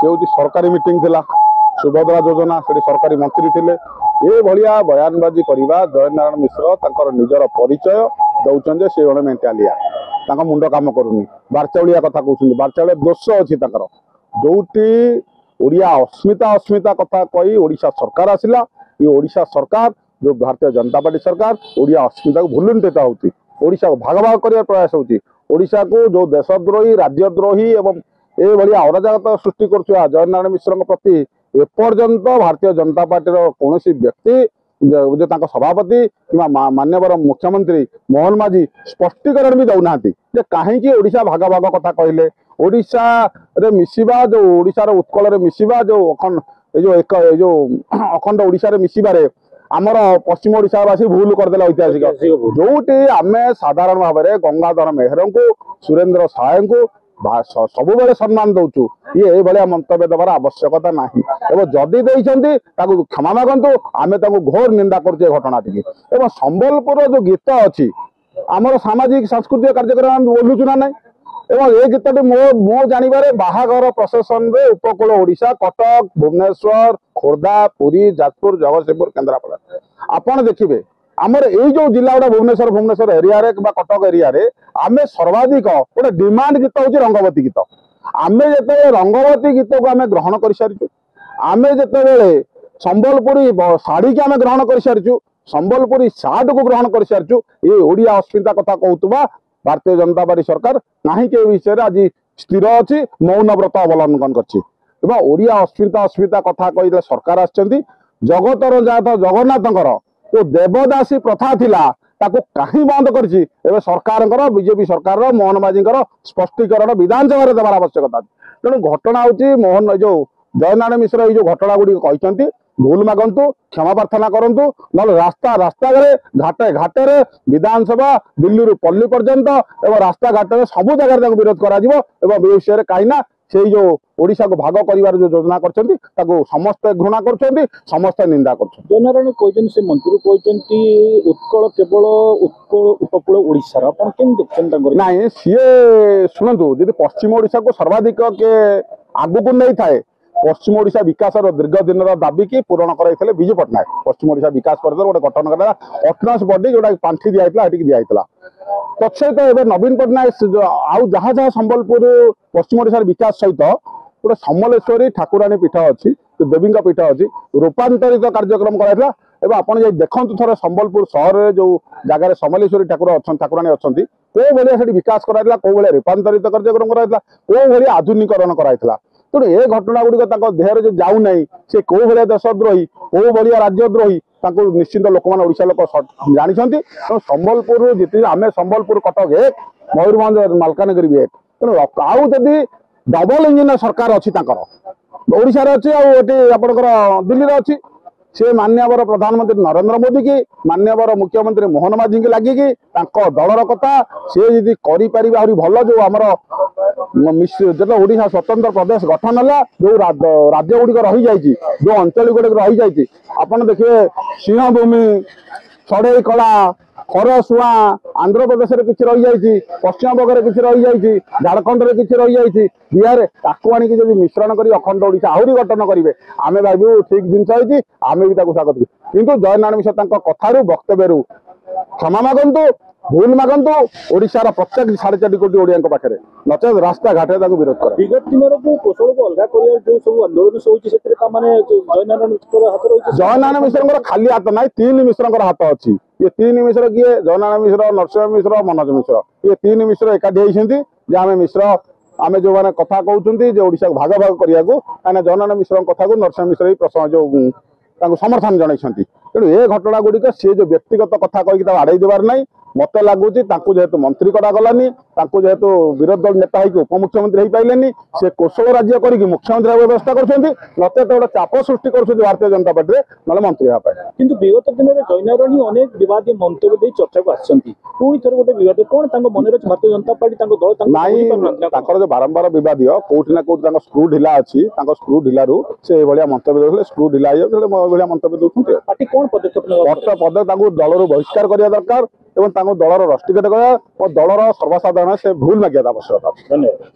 सी हूँ सरकारी मीटिंग थिला सुभद्रा योजना से सरकारी मंत्री थे ये भाया बयानबाजी करवा जय नारायण मिश्र तांकर निजर परिचय दौरान सी जड़े मेंटालिया मुंड काम करूनी बारचाउलिया कथा कहते बारचाउलिया दोष अच्छी जोटी ओडिया अस्मिता अस्मिता कथा कही ओडिशा सरकार आसिला ये ओडिशा सरकार जो भारतीय जनता पार्टी सरकार ओडिया अस्मिता को भुलुंठित होती ओडिशा को भाग भाग कर प्रयास होती ओडिशा को जो देशद्रोही राज्यद्रोही एवं ये भाया अराजकता सृष्टि कर जय नारायण मिश्र प्रति एपर्यंत भारतीय जनता पार्टी कौन व्यक्ति जो सभापति कि मान्यवर मुख्यमंत्री मोहन माझी स्पष्टीकरण भी दौना कहीं ओडिशा भाग भाग कथा कहले ओडिशा रे मिसिबा जो ओडिशा रे उत्कल रे मिसिबा जो अखंड ओडिशा रे मिसिबारे आमर पश्चिम ओडिशावासी भूल करदेला ऐतिहासिक जोटी आम साधारण भाव में गंगाधर मेहर को सुरेंद्र साय को सब बेले सम्मान दौचु ये भाया मंतव्य देवार आवश्यकता ना एवं जदि क्षमा मागंतु आम घोर निंदा कर घटना टी एवं संबलपुर जो गीत अच्छी आमर सामाजिक सांस्कृतिक कार्यक्रम बोलुचु ना एवं ये गीतटी मो जानवर बाहागर प्रशासन रे उपकूल ओडिशा कटक भुवनेश्वर खोर्धा पुरी जाजपुर जगतसिंहपुर केन्द्रापड़ा आपण देखिए आमर ये जो जिला गुड़ा भुवनेश्वर एरिया रे कटक एरिया रे आमे सर्वाधिक गोटे डिमांड गीत हूँ रंगवती गीत आमे जिते रंगवती गीत को आमे ग्रहण कर सारी आमे जिते संबलपुरी शाढ़ी की आमे ग्रहण कर सारी संबलपुरी सार्ट को ग्रहण कर सारी ये ओडिया अस्मिता कथा कहूबा भारतीय जनता पार्टी सरकार कहीं विषय आज स्थिर अच्छी मौन व्रत अवलंबन कर ओडिया अस्मिता कथा कही सरकार आछंती जगतर जात जगन्नाथंकर जो देवदासी प्रथा थिला ताको कहीं बंद करछि एबे सरकार बीजेपी सरकार मोहन माझी स्पष्टीकरण विधानसभा देवार आवश्यकता तेणु घटना हूँ मोहन जो जय नारायण मिश्र ये घटना गुड़ी कहते भूल मागंतु क्षमा प्रार्थना करंतु न रास्ता रास्ता घाटे घाटे विधानसभा दिल्ली रु पल्ली पर्यंत एवं रास्ता घाटे सब जगह विरोध करा विषय कहीं से जो ओडिशा को भाग करिवार जो योजना करछंती ताको समस्त घृणा करछंती समस्त निंदा करछंती जय नारायण कहते से मंत्री कहते उत्कल केवल उत्कल उपकूल ओडिशा अपन केन देखछन नाही सी सुनंतु यदि पश्चिम ओडिशा को सर्वाधिक के आगु को नहीं थाए पश्चिम ओडिशा विकास दीर्घ दिन दाबी की पूरण कर विजु पट्टनायक पश्चिम ओडिशा विकास परिषद गोटे गठन करा अटनास बडी जोटा पांठी दिया दिया तत्सहित एवं नवीन पट्टनायक आउ जहाँ जहाँ संबलपुर पश्चिम ओडिशा विकास सहित गोटे समलेश्वरी ठाकुराणी पीठ अच्छी देवी पीठ अच्छी रूपांतरित कार्यक्रम कराइला एवं आप देखु थोड़े संबलपुर सहर में जो जगह समलेश्वरी ठाकुराणी अच्छा कौ भाया विकास कराइला कौ भाया रूपांतरित कार्यक्रम कराइला कौ भाया आधुनिकरण कराइला तेणु ये घटना गुड़िक देहर जो जाऊना से कौ भाया देशद्रोही कौ भाया राज्यद्रोही निश्चिंत लोक मैंने ओडिशा लोक जानते तेणु संबलपुर जिते आम संबलपुर कटक एक मयूरभंज मालकानगिरी भी एक तेणु आउ जदि डबल इंजिन सरकार अच्छी ओडिशा अच्छी आपंकर दिल्ली अच्छी से मान्यवर प्रधानमंत्री नरेंद्र मोदी की मान्यवर मुख्यमंत्री मोहन माझी की लगिकी दलर कथा सी जी करें भल जो आमर जो ओडिशा स्वतंत्र प्रदेश गठन है जो राज्य गुड़िक रही जाइए जो अंचल गुड़िक रही जाइए आपड़ देखिए सिंहभूमि चढ़ई कला खरसुआ आंध्र प्रदेश किसी रही जाइए पश्चिम बंग किसी रही जाइए झारखंड में किसी रही जाइए बिहार ताकू आनिक जब मिश्रण कर अखंड ओडिशा आहरी गठन करेंगे आम भाव ठीक जिनस होती आम भी स्वागत किंतु जय नारायण मिश्र कथार वक्तव्य क्षमा मागंतु भूल मागंतु ओडिशार प्रत्येक 4.5 कोटी ओडिया पाखे नचेत रास्ता घाटे विरोध कर विगत दिन जो कोशल को अलग कर जो सब आंदोलन जय नारायण मिश्र खाली हाथ ना 3 मिश्र हाथ अच्छी ये 3 मिश्र किए जय नारायण मिश्र नरसिंह मिश्र मनोज मिश्र ये 3 मिश्र एकाठी होती आम मिश्र आम जो मैंने कथा कहते ओडिशा को भाग भाग करने कहीं जय नारायण मिश्र कथा को नरसिंह मिश्र ही जो समर्थन जनइंट तेणु ये घटना गुड़िक सी जो व्यक्तिगत कथा कहीकि आड़े देवार ना मत लगुच जेहेतु मंत्री करागलानी जेहेतु विरोधी दल नेता होगी उपमुख्यमंत्री हो पारे से कौशल राज्य करके मुख्यमंत्री व्यवस्था कर गोटे चाप सृष्टि कर भारतीय जनता पार्टी ना मंत्री हाँपाई किंतु विगत दिन में जय नारायण अनेक विवाद मंतव्य चर्चा को आसुँच गोटे विवाद कौन मन भारतीय जनता पार्टी दल नाई जो बारंबार विवाद कौटि ना कौटि स्क्रू ढिला अच्छी स्क्रू ढिलू से भाया मंतव्य दे स्क्रू ढिला भाया मंतव्य दूसरे पार्टी कौन पदक्षेप दल बहिष्कार करने दरकार एवं दलर रस्टिकेट दलर सर्वसाधारण से भूल मागिया आवश्यकता। धन्यवाद।